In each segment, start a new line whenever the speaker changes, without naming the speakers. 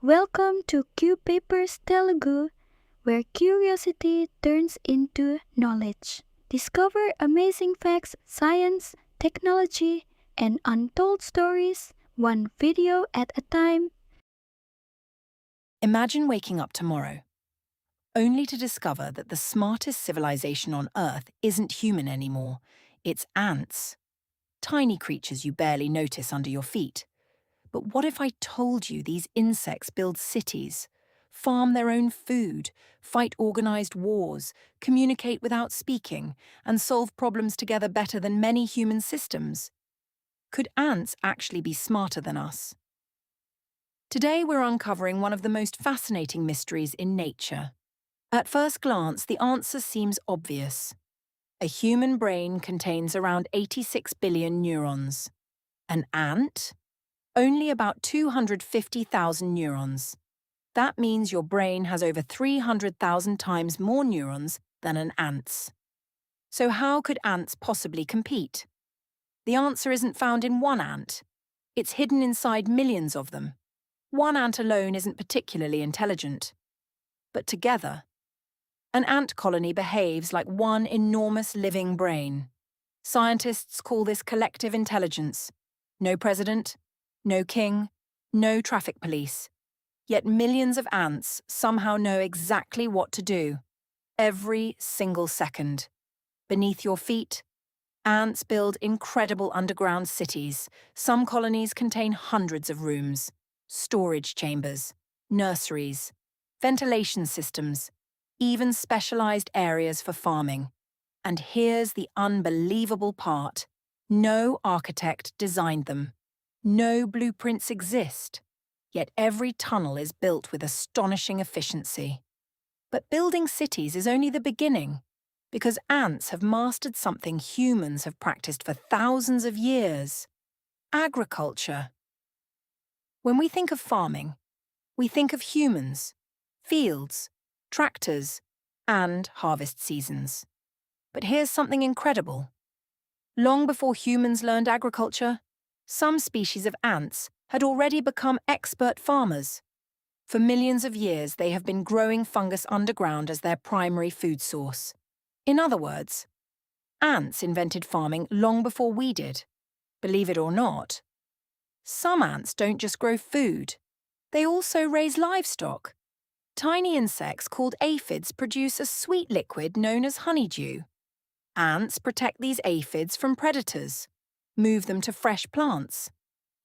Welcome to Q Papers Telugu, where curiosity turns into knowledge. Discover amazing facts, science, technology, and untold stories, one video at a time.
Imagine waking up tomorrow, only to discover that the smartest civilization on Earth isn't human anymore. It's ants. Tiny creatures you barely notice under your feet. But what if I told you these insects build cities, farm their own food, fight organized wars, communicate without speaking, and solve problems together better than many human systems? Could ants actually be smarter than us? Today we're uncovering one of the most fascinating mysteries in nature. At first glance, the answer seems obvious. A human brain contains around 86 billion neurons. An ant? Only about 250,000 neurons. That means your brain has over 300,000 times more neurons than an ant's. So how could ants possibly compete? The answer isn't found in one ant. It's hidden inside millions of them. One ant alone isn't particularly intelligent. But together, an ant colony behaves like one enormous living brain. Scientists call this collective intelligence. No president, no king, no traffic police. Yet millions of ants somehow know exactly what to do, every single second. Beneath your feet, ants build incredible underground cities. Some colonies contain hundreds of rooms, storage chambers, nurseries, ventilation systems, even specialized areas for farming. And here's the unbelievable part. No architect designed them. No blueprints exist. Yet every tunnel is built with astonishing efficiency. But building cities is only the beginning, because ants have mastered something humans have practiced for thousands of years: agriculture. When we think of farming, we think of humans, fields, tractors, and harvest seasons. But here's something incredible. Long before humans learned agriculture, some species of ants had already become expert farmers. For millions of years, they have been growing fungus underground as their primary food source. In other words, ants invented farming long before we did. Believe it or not, some ants don't just grow food. They also raise livestock. Tiny insects called aphids produce a sweet liquid known as honeydew. Ants protect these aphids from predators, move them to fresh plants,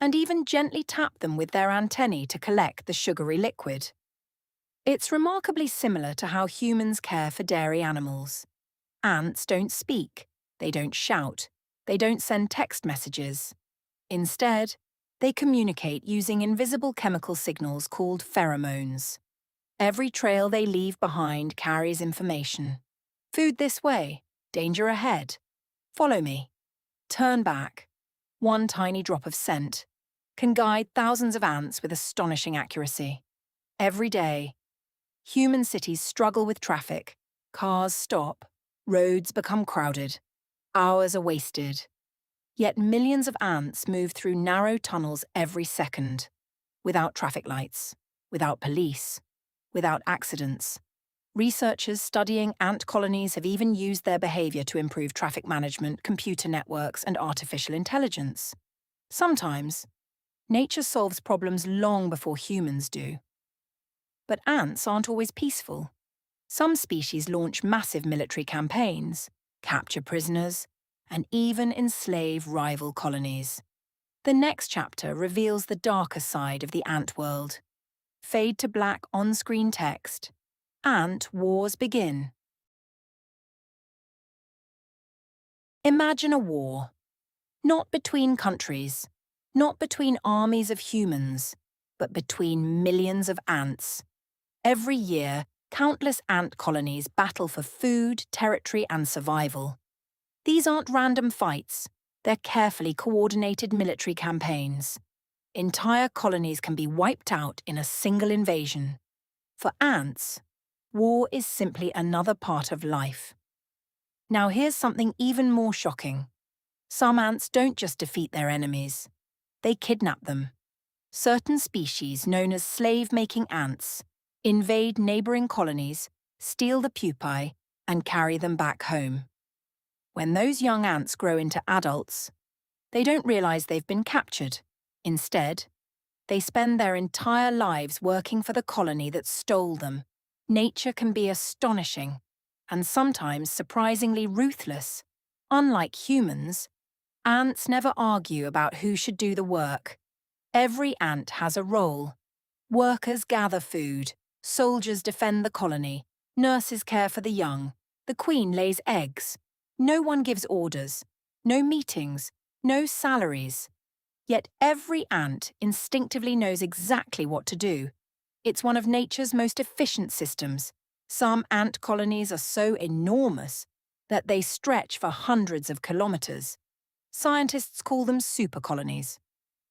and even gently tap them with their antennae to collect the sugary liquid. It's remarkably similar to how humans care for dairy animals. Ants don't speak, they don't shout, they don't send text messages. Instead, they communicate using invisible chemical signals called pheromones. Every trail they leave behind carries information. Food this way, danger ahead. Follow me. Turn back. One tiny drop of scent can guide thousands of ants with astonishing accuracy. Every day, human cities struggle with traffic. Cars stop. Roads become crowded. Hours are wasted. Yet millions of ants move through narrow tunnels every second, without traffic lights, without police, without accidents. Researchers studying ant colonies have even used their behavior to improve traffic management, computer networks, and artificial intelligence. Sometimes, nature solves problems long before humans do. But ants aren't always peaceful. Some species launch massive military campaigns, capture prisoners, and even enslave rival colonies. The next chapter reveals the darker side of the ant world. Fade to black on-screen text. Ant wars begin. Imagine a war. Not between countries, not between armies of humans, but between millions of ants. Every year, countless ant colonies battle for food, territory, and survival. These aren't random fights, they're carefully coordinated military campaigns. Entire colonies can be wiped out in a single invasion. For ants, war is simply another part of life. Now here's something even more shocking. Some ants don't just defeat their enemies, they kidnap them. certain species known as slave-making ants invade neighboring colonies, steal the pupae, and carry them back home. When those young ants grow into adults, they don't realize they've been captured. Instead, they spend their entire lives working for the colony that stole them. Nature can be astonishing and sometimes surprisingly ruthless. Unlike humans, ants never argue about who should do the work. Every ant has a role. Workers gather food, soldiers defend the colony, nurses care for the young, the queen lays eggs. No one gives orders, no meetings, no salaries. Yet every ant instinctively knows exactly what to do. It's one of nature's most efficient systems. Some ant colonies are so enormous that they stretch for hundreds of kilometers. Scientists call them supercolonies.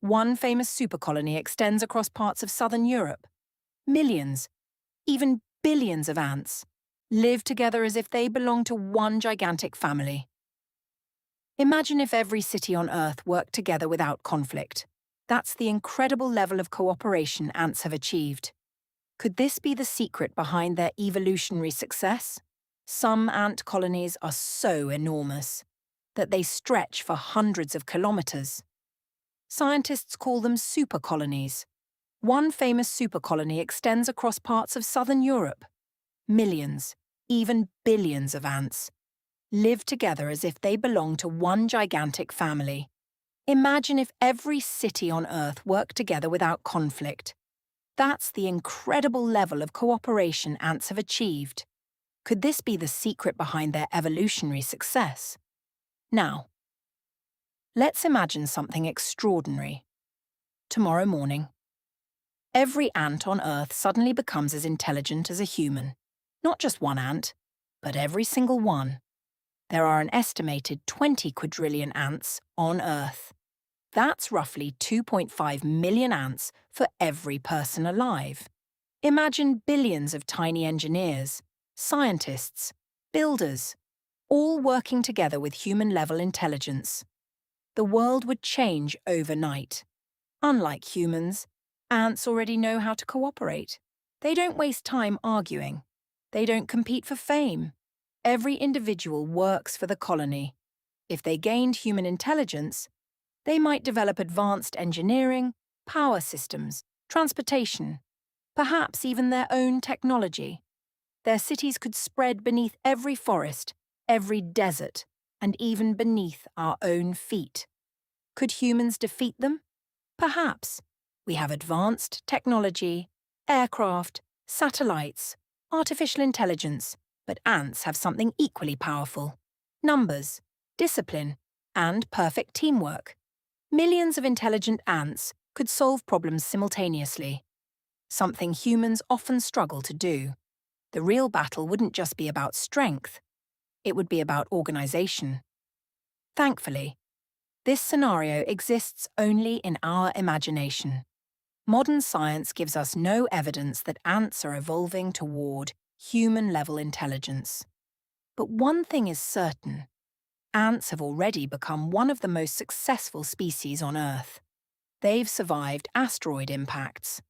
One famous supercolony extends across parts of southern Europe. Millions, even billions of ants live together as if they belong to one gigantic family. Imagine if every city on Earth worked together without conflict. That's the incredible level of cooperation ants have achieved. Could this be the secret behind their evolutionary success? Some ant colonies are so enormous that they stretch for hundreds of kilometers. Scientists call them supercolonies. One famous supercolony extends across parts of southern Europe. Millions, even billions of ants live together as if they belong to one gigantic family. Imagine if every city on Earth worked together without conflict. That's the incredible level of cooperation ants have achieved. Could this be the secret behind their evolutionary success? Now, let's imagine something extraordinary. Tomorrow morning, every ant on Earth suddenly becomes as intelligent as a human. Not just one ant, but every single one. There are an estimated 20 quadrillion ants on Earth. That's roughly 2.5 million ants for every person alive. Imagine billions of tiny engineers, scientists, builders, all working together with human-level intelligence. The world would change overnight. Unlike humans, ants already know how to cooperate. They don't waste time arguing. They don't compete for fame. Every individual works for the colony. If they gained human intelligence, they might develop advanced engineering, power systems, transportation, perhaps even their own technology. Their cities could spread beneath every forest, every desert, and even beneath our own feet. Could humans defeat them? Perhaps. We have advanced technology, aircraft, satellites, artificial intelligence, but ants have something equally powerful: numbers, discipline, and perfect teamwork. Millions of intelligent ants could solve problems simultaneously, something humans often struggle to do. The real battle wouldn't just be about strength, it would be about organization. Thankfully, this scenario exists only in our imagination. Modern science gives us no evidence that ants are evolving toward human-level intelligence. But one thing is certain: ants have already become one of the most successful species on Earth. They've survived asteroid impacts,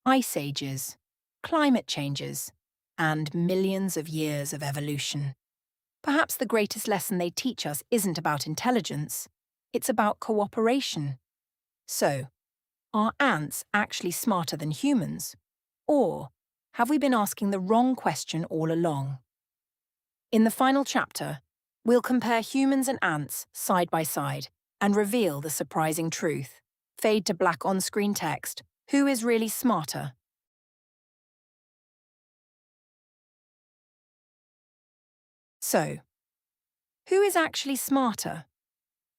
ice ages, climate changes, and millions of years of evolution. Perhaps the greatest lesson they teach us isn't about intelligence, it's about cooperation. So, are ants actually smarter than humans? Or have we been asking the wrong question all along? In the final chapter, we'll compare humans and ants side by side and reveal the surprising truth. Fade to black on-screen text. Who is really smarter? So, who is actually smarter?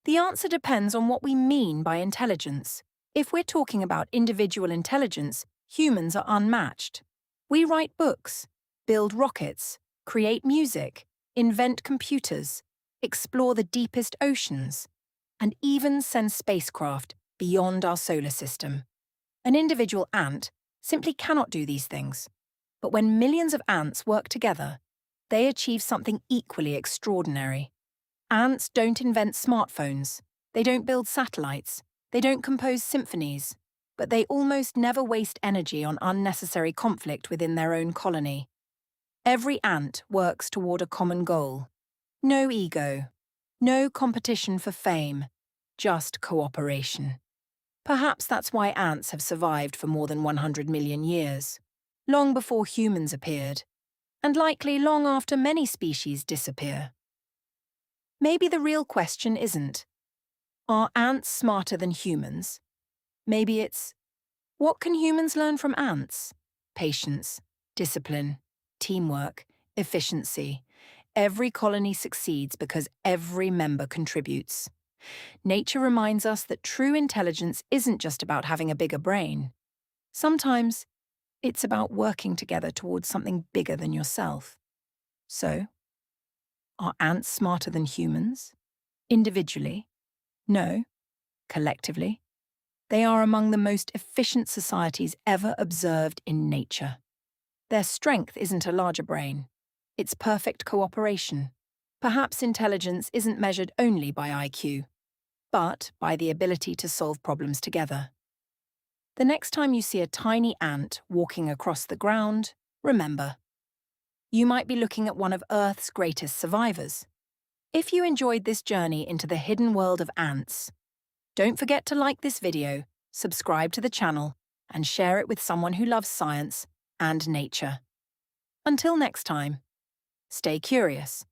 The answer depends on what we mean by intelligence. If we're talking about individual intelligence, humans are unmatched. We write books, build rockets, create music, invent computers, explore the deepest oceans, and even send spacecraft beyond our solar system. An individual ant simply cannot do these things. But when millions of ants work together, they achieve something equally extraordinary. Ants don't invent smartphones, they don't build satellites, they don't compose symphonies, but they almost never waste energy on unnecessary conflict within their own colony. Every ant works toward a common goal. No ego, no competition for fame, just cooperation. Perhaps that's why ants have survived for more than 100 million years, long before humans appeared, and likely long after many species disappear. Maybe the real question isn't, are ants smarter than humans? Maybe it's, what can humans learn from ants? Patience, discipline, teamwork, efficiency. Every colony succeeds because every member contributes. Nature reminds us that true intelligence isn't just about having a bigger brain. Sometimes it's about working together towards something bigger than yourself. So, are ants smarter than humans? Individually? No. Collectively? They are among the most efficient societies ever observed in nature. Their strength isn't a larger brain. It's perfect cooperation. Perhaps intelligence isn't measured only by IQ, but by the ability to solve problems together. The next time you see a tiny ant walking across the ground, remember, you might be looking at one of Earth's greatest survivors. If you enjoyed this journey into the hidden world of ants, don't forget to like this video, subscribe to the channel, and share it with someone who loves science and nature. Until next time, stay curious.